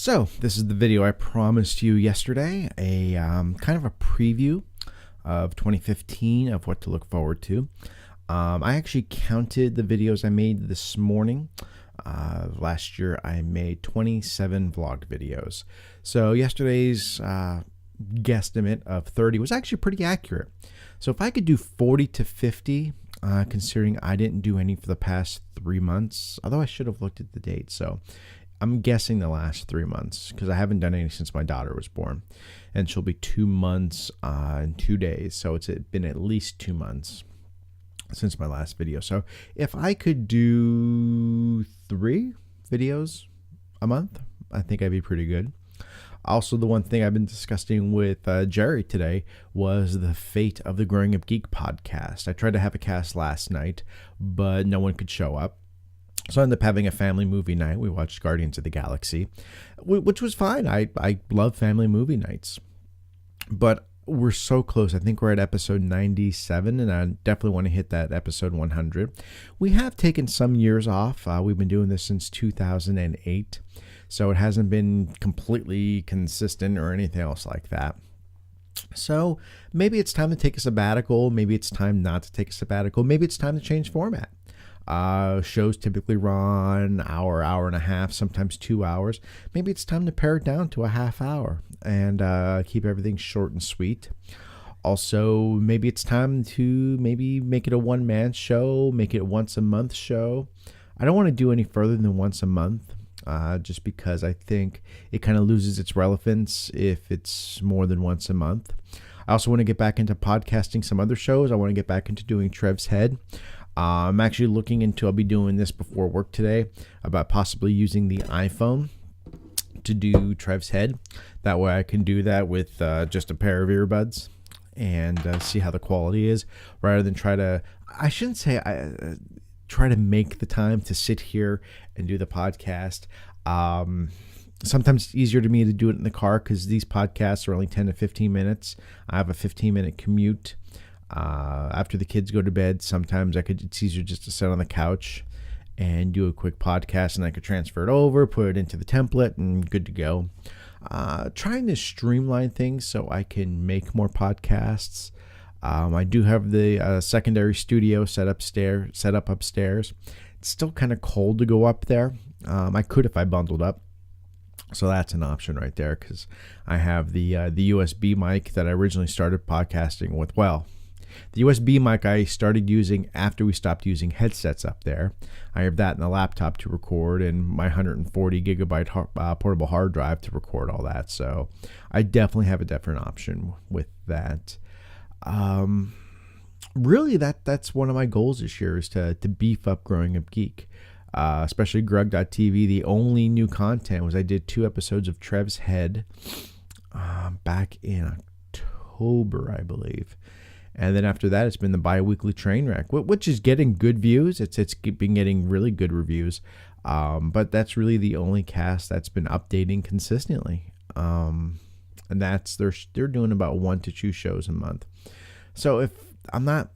So this is the video I promised you yesterday, a kind of a preview of 2015 of what to look forward to. I actually counted the videos I made this morning. Last year I made 27 vlog videos. So yesterday's guesstimate of 30 was actually pretty accurate. So if I could do 40 to 50, considering I didn't do any for the past 3 months, although I should have looked at the date. So I'm guessing the last 3 months because I haven't done any since my daughter was born, and she'll be 2 months and 2 days. So it's been at least 2 months since my last video. So if I could do 3 videos a month, I think I'd be pretty good. Also, the one thing I've been discussing with Jerry today was the fate of the Growing Up Geek podcast. I tried to have a cast last night, but no one could show up. So I ended up having a family movie night. We watched Guardians of the Galaxy, which was fine. I love family movie nights. But we're so close. I think we're at episode 97, and I definitely want to hit that episode 100. We have taken some years off. We've been doing this since 2008, so it hasn't been completely consistent or anything else like that. So maybe it's time to take a sabbatical. Maybe it's time not to take a sabbatical. Maybe it's time to change format. Shows typically run an hour, hour and a half, sometimes 2 hours. Maybe it's time to pare it down to a half hour and keep everything short and sweet. Also, maybe it's time to maybe make it a one-man show, make it a once-a-month show. I don't want to do any further than once a month, just because I think it kind of loses its relevance if it's more than once a month. I also want to get back into podcasting some other shows. I want to get back into doing Trev's Head. I'm actually looking into, I'll be doing this before work today, about possibly using the iPhone to do Trev's Head. That way I can do that with just a pair of earbuds and see how the quality is, rather than try to make the time to sit here and do the podcast. Sometimes it's easier to me to do it in the car because these podcasts are only 10 to 15 minutes. I have a 15-minute commute. After the kids go to bed, sometimes it's easier just to sit on the couch and do a quick podcast, and I could transfer it over, put it into the template, and good to go. Trying to streamline things so I can make more podcasts. I do have the secondary studio set up upstairs. It's still kind of cold to go up there. I could if I bundled up. So that's an option right there, because I have the USB mic that I originally started podcasting with. Well, the USB mic I started using after we stopped using headsets up there. I have that in the laptop to record, and my 140 gigabyte portable hard drive to record all that. So I definitely have a different option with that. Really, that's one of my goals this year, is to beef up Growing Up Geek. Especially Grug.tv. The only new content was I did 2 episodes of Trev's Head back in October, I believe. And then after that, it's been the bi-weekly train wreck, which is getting good views. It's been getting really good reviews. But that's really the only cast that's been updating consistently. And that's they're doing about 1 to 2 shows a month. So if I'm not...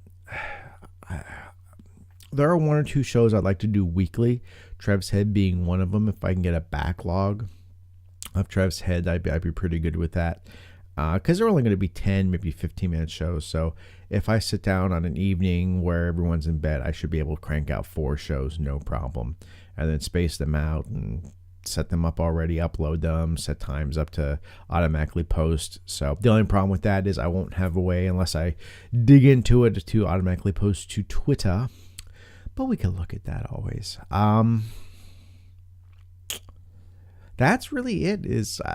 There are 1 or 2 shows I'd like to do weekly, Trev's Head being one of them. If I can get a backlog of Trev's Head, I'd be pretty good with that. Because they're only going to be 10, maybe 15-minute shows. So if I sit down on an evening where everyone's in bed, I should be able to crank out 4 shows, no problem. And then space them out and set them up already, upload them, set times up to automatically post. So the only problem with that is I won't have a way, unless I dig into it, to automatically post to Twitter. But we can look at that always. That's really it.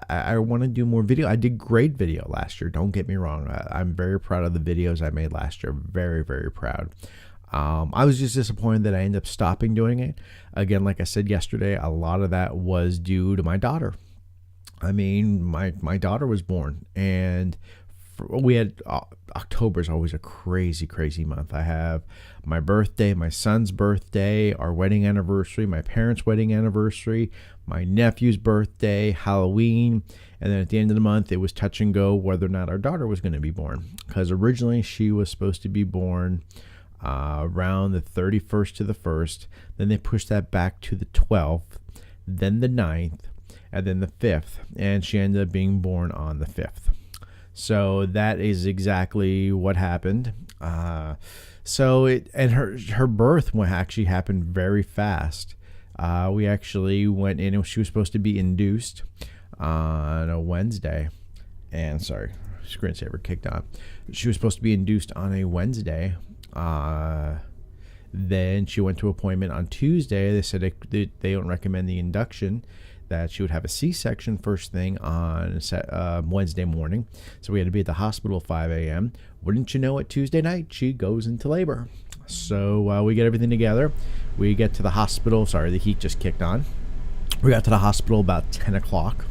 I want to do more video. I did great video last year. Don't get me wrong. I'm very proud of the videos I made last year. Very, very proud. I was just disappointed that I ended up stopping doing it. Again, like I said yesterday, a lot of that was due to my daughter. I mean, my daughter was born, and we had October is always a crazy month. I have my birthday, my son's birthday, our wedding anniversary, my parents' wedding anniversary, my nephew's birthday, Halloween, and then at the end of the month it was touch and go whether or not our daughter was going to be born, because originally she was supposed to be born around the 31st to the 1st. Then they pushed that back to the 12th, then the 9th, and then the 5th, and she ended up being born on the 5th. So that is exactly what happened. Her birth actually happened very fast. We actually went in, and she was supposed to be induced on a Wednesday. And sorry, screensaver kicked on. She was supposed to be induced on a Wednesday. Then she went to appointment on Tuesday. They said they don't recommend the induction, that she would have a C-section first thing on Wednesday morning. So we had to be at the hospital at 5 a.m. Wouldn't you know it, Tuesday night, she goes into labor. So we get everything together. We get to the hospital. Sorry, the heat just kicked on. We got to the hospital about 10 o'clock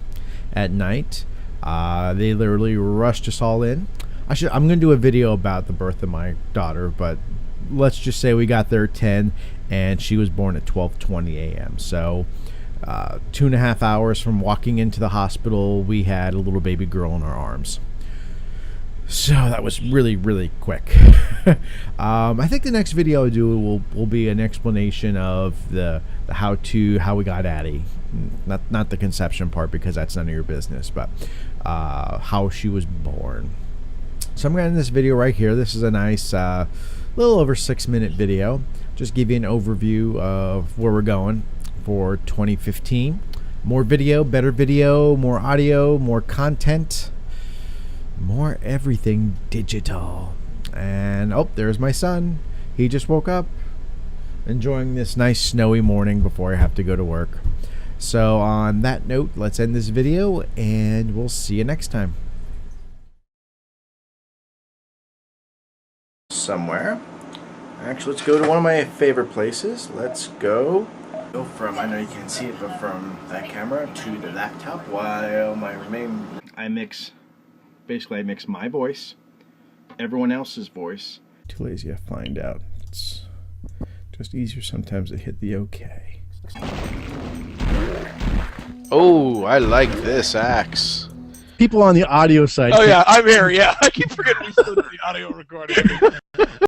at night. They literally rushed us all in. I'm going to do a video about the birth of my daughter, but let's just say we got there at 10, and she was born at 12:20 a.m. So 2.5 hours from walking into the hospital, we had a little baby girl in our arms. So that was really, really quick. I think the next video I do will be an explanation of the how we got Addie. Not the conception part, because that's none of your business, but how she was born. So I'm going to end this video right here. This is a nice little over 6-minute video. Just give you an overview of where we're going for 2015. More video, better video, more audio, more content, more everything digital. And oh, there's my son. He just woke up, enjoying this nice snowy morning before I have to go to work. So on that note, let's end this video, and we'll see you next time. Somewhere. Actually, let's go to one of my favorite places. Let's go from, I know you can't see it, but from that camera to the laptop, while I mix my voice, everyone else's voice. Too lazy to find out. It's just easier sometimes to hit the OK. Oh, I like this axe. People on the audio side. Oh yeah, I'm here. Yeah, I keep forgetting we still do the audio recording.